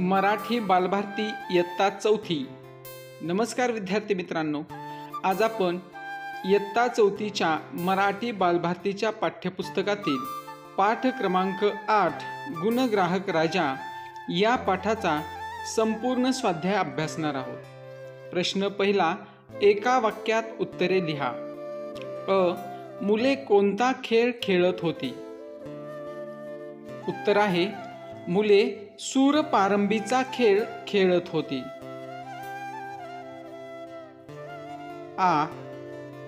मराठी बालभारती इयत्ता चौथी. नमस्कार विद्यार्थी मित्रांनो, आज आपण इयत्ता चौथीच्या मराठी बालभारतीच्या पाठ्यपुस्तकातील पाठ क्रमांक 8 गुणग्राहक राजा या पाठाचा संपूर्ण स्वाध्याय अभ्यासणार आहोत. प्रश्न पहिला, एका वाक्यात उत्तरे लिहा. मुले कोणता खेळ खेळत होती? उत्तर आहे मुले सूरपारंबीचा खेळ खेळत होती.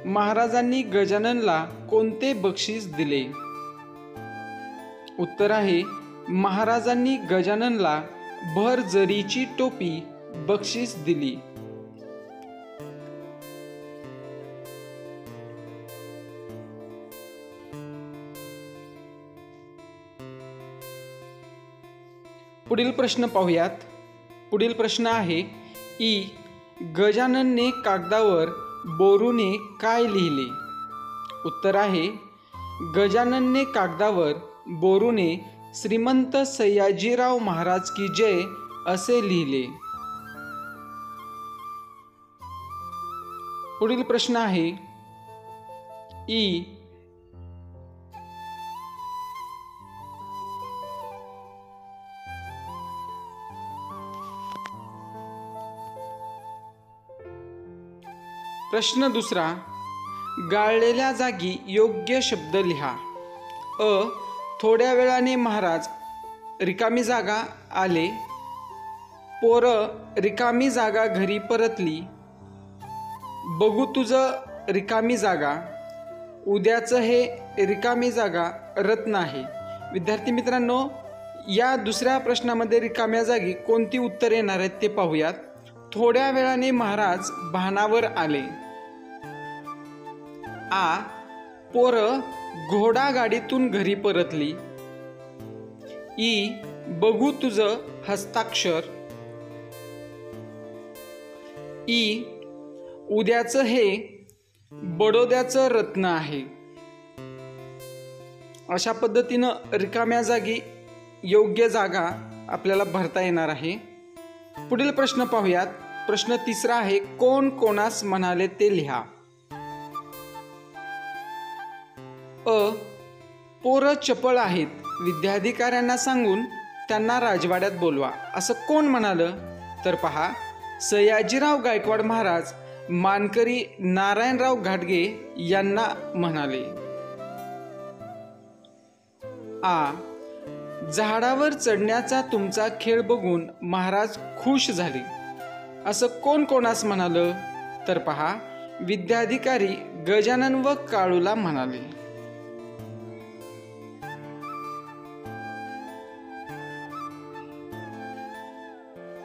महाराजांनी गजाननला कोणते बक्षीस दिले? उत्तर आहे महाराजांनी गजाननला भर जरीची टोपी बक्षीस दिली. पुढील प्रश्न पाहूयात. पुढील प्रश्न आहे गजाननने कागदावर बोरूने काय लिहिले? उत्तर आहे गजाननने कागदावर बोरूने श्रीमंत सयाजीराव महाराज की जय असे लिहिले. पुढील प्रश्न आहे प्रश्न दुसरा, गाळलेल्या जागी योग्य शब्द लिहा. थोड्या वेळाने महाराज रिकामी जागा आले. पोरं रिकामी जागा घरी परतली. बघू तुझं रिकामी जागा. उद्याचं हे रिकामी जागा रत्न आहे. विद्यार्थी मित्रांनो, या दुसऱ्या प्रश्नामध्ये रिकाम्या जागी कोणती उत्तर येणार आहेत ते पाहूयात. थोड्या वेळाने महाराज भानावर आले. पोरं घोडा गाडीतून घरी परतली. बघू तुझं हस्ताक्षर. उद्याचं हे बडोद्याचं रत्न आहे. अशा पद्धतीनं रिकाम्या जागी योग्य जागा आपल्याला भरता येणार आहे. पुढील प्रश्न पाहूयात. प्रश्न तिसरा आहे, कोण कोणास म्हणाले ते लिहा. पोरं चपळ आहेत. विद्याधिकाऱ्यांना सांगून त्यांना राजवाड्यात बोलवा असं कोण म्हणालं? तर पहा, सयाजीराव गायकवाड महाराज मानकरी नारायणराव घाटगे यांना म्हणाले. झाडावर चढण्याचा तुमचा खेळ बघून महाराज खुश झाले असं कोण कोणास म्हणालं? तर पहा, विद्याधिकारी गजानन व काळूला म्हणाले.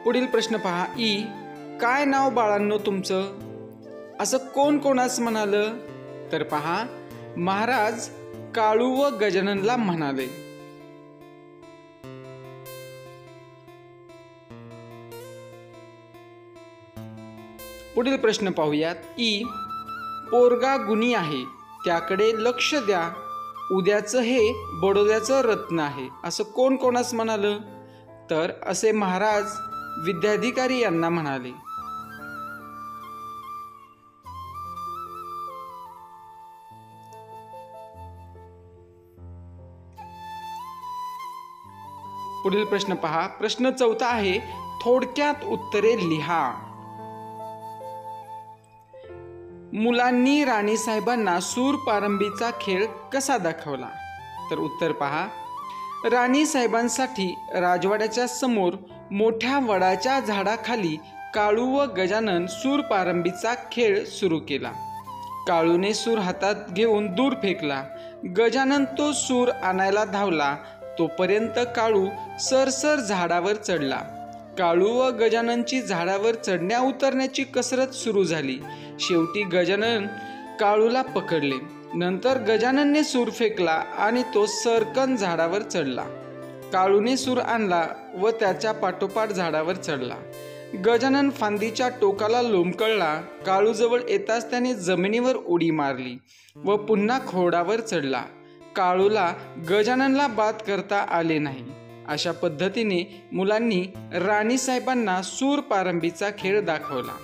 पुढील प्रश्न पहा, काय नाव बाळांनो तुमचं असं कोण कोणास म्हणालं? तर पहा, महाराज काळू व गजाननला म्हणाले. पुढील प्रश्न पाहूयात. पोरगा गुणी आहे, त्याकडे लक्ष द्या. उद्याचं हे बडोद्याचं रत्न आहे असं कोण कोणास म्हणालं? तर असे महाराज विद्याधिकारी यांना म्हणाले. पुढील प्रश्न पहा. प्रश्न चौथा आहे, थोडक्यात उत्तरे लिहा. मुलांनी राणीसाहेबांना सूरपारंबीचा खेळ कसा दाखवला? तर उत्तर पहा, राणीसाहेबांसाठी राजवाड्याच्या समोर मोठ्या वडाच्या झाडाखाली काळू व गजानन सूरपारंबीचा खेळ सुरू केला. काळूने सूर हातात घेऊन दूर फेकला. गजानन तो सूर आणायला धावला. तोपर्यंत काळू सरसर झाडावर चढला. काळू व गजाननची झाडावर चढण्या उतरण्याची कसरत सुरू झाली. शेवटी गजानन काळूला पकडले. नंतर गजाननने सूर फेकला आणि तो सरकन झाडावर चढला. काळूने सूर आणला व त्याच्या पाठोपाठ झाडावर चढला. गजानन फांदीच्या टोकाला लोंबकळला. काळूजवळ येताच त्याने जमिनीवर उडी मारली व पुन्हा घोड्यावर चढला. काळूला गजाननला बाद करता आले नाही अशा पद्धतीने मुलांनी राणीसाहेबांना सूर पारंबीचा खेळ दाखवला.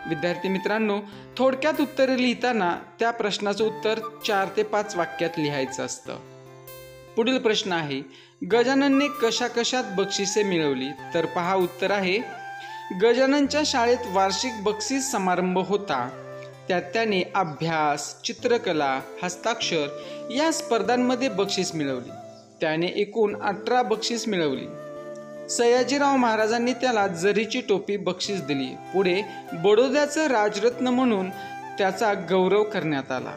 विद्यार्थी मित्रांनो, थोडक्यात उत्तरे लिहिताना त्या प्रश्नाचं उत्तर 4 ते 5 वाक्यात लिहायचं असतं. पुढील प्रश्न आहे, गजाननने कशा कशात बक्षिसे मिळवली? तर पहा, उत्तर आहे, गजाननच्या शाळेत वार्षिक बक्षीस समारंभ होता. त्यात त्याने अभ्यास, चित्रकला, हस्ताक्षर या स्पर्धांमध्ये बक्षीस मिळवली. त्याने एकूण 18 बक्षीस मिळवली. सयाजीराव महाराजांनी त्याला जरीची टोपी बक्षीस दिली. पुढे बडोद्याचं राजरत्न म्हणून त्याचा गौरव करण्यात आला.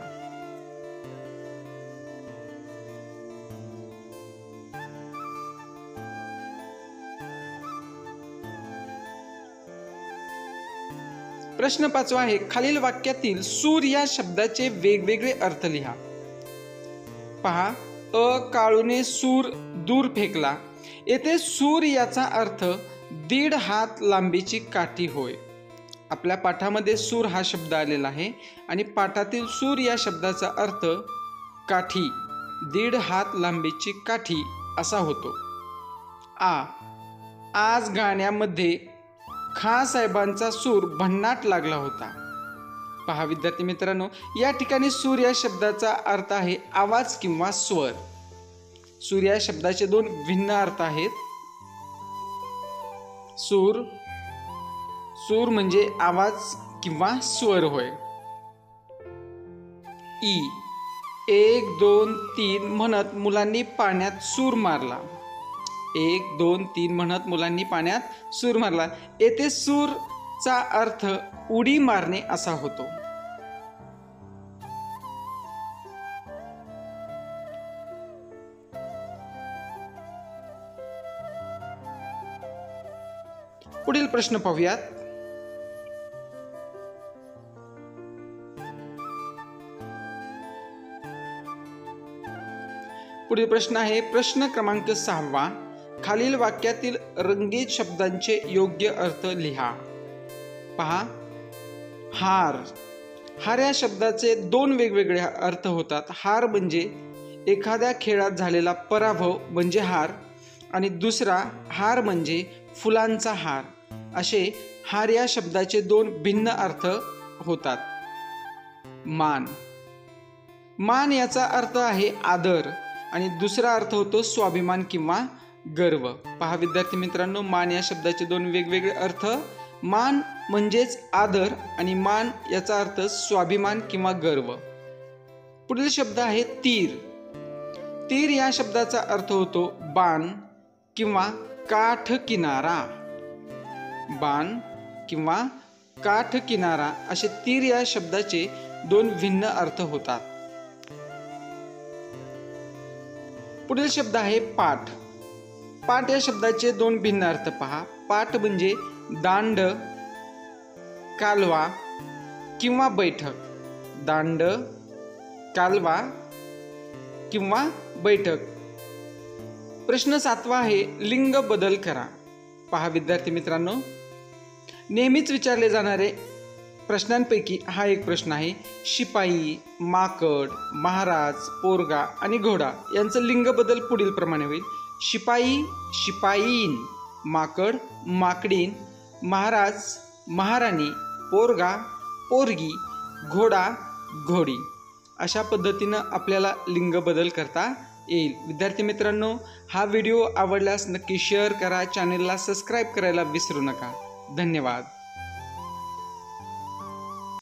प्रश्न 5 आहे, खालील वाक्यातील सूर या शब्दाचे वेगवेगळे अर्थ लिहा. पहा, काळूने सूर दूर फेकला. येथे सूर याचा अर्थ 1.5 हात लांबीची काठी होय. आपल्या पाठामध्ये सूर हा शब्द आलेला आहे आणि पाठातील सूर या शब्दाचा अर्थ काठी, 1.5 हात लांबीची काठी असा होतो. आज गाण्यामध्ये खाँसाहेबांचा सूर भन्नाट लागला होता. पहा विद्यार्थी मित्रांनो, या ठिकाणी सूर या शब्दाचा अर्थ आहे आवाज किंवा स्वर. सूर या शब्दाचे 2 भिन्न अर्थ आहेत. सूर म्हणजे आवाज किंवा स्वर होय. 1 2 3 म्हणत मुलांनी पाण्यात सूर मारला. 1 2 3 म्हणत मुलांनी पाण्यात सूर मारला. येथे सूरचा अर्थ उडी मारणे असा होतो. पुढील प्रश्न पाहूयात. पुढील प्रश्न आहे, प्रश्न क्रमांक 6. खालील वाक्यातील रंगीत शब्दांचे योग्य अर्थ लिहा. पहा, हार या शब्दाचे 2 वेगवेगळे अर्थ होतात. हार म्हणजे एखाद्या खेळात झालेला पराभव म्हणजे हार, आणि दुसरा हार म्हणजे फुलांचा हार. असे हार या शब्दाचे 2 भिन्न अर्थ होतात. मान याचा अर्थ आहे आदर आणि दुसरा अर्थ होतो स्वाभिमान किंवा गर्व. पहा विद्यार्थी मित्रांनो, मान या शब्दाचे 2 वेगवेगळे अर्थ. मान म्हणजेच आदर आणि मान याचा अर्थ स्वाभिमान किंवा गर्व. पुढील शब्द आहे तीर. तीर या शब्दाचा अर्थ होतो बाण किंवा काठ किनारा. बाण किंवा काठ किनारा असे तीर या शब्दाचे 2 भिन्न अर्थ होतात. पुढील शब्द आहे पाठ. पाठ या शब्दाचे 2 भिन्न अर्थ पहा. पाठ म्हणजे दांड, कालवा किंवा बैठक. दांड, कालवा किंवा बैठक. प्रश्न 7 आहे, लिंग बदल करा. पहा विद्यार्थी मित्रांनो, नेहमीच विचारले जाणारे प्रश्नांपैकी हा एक प्रश्न आहे. शिपाई, माकड, महाराज, पोरगा आणि घोडा यांचं लिंग बदल पुढील प्रमाणे होईल. शिपाई, शिपाईन, माकड, माकडीन, महाराज, महाराणी, पोरगा, पोरगी, घोडा, घोडी. अशा पद्धतीनं आपल्याला लिंग बदल करता येईल. विद्यार्थी मित्रांनो, हा व्हिडिओ आवडल्यास नक्की शेअर करा. चॅनलला सबस्क्राईब करायला विसरू नका. धन्यवाद.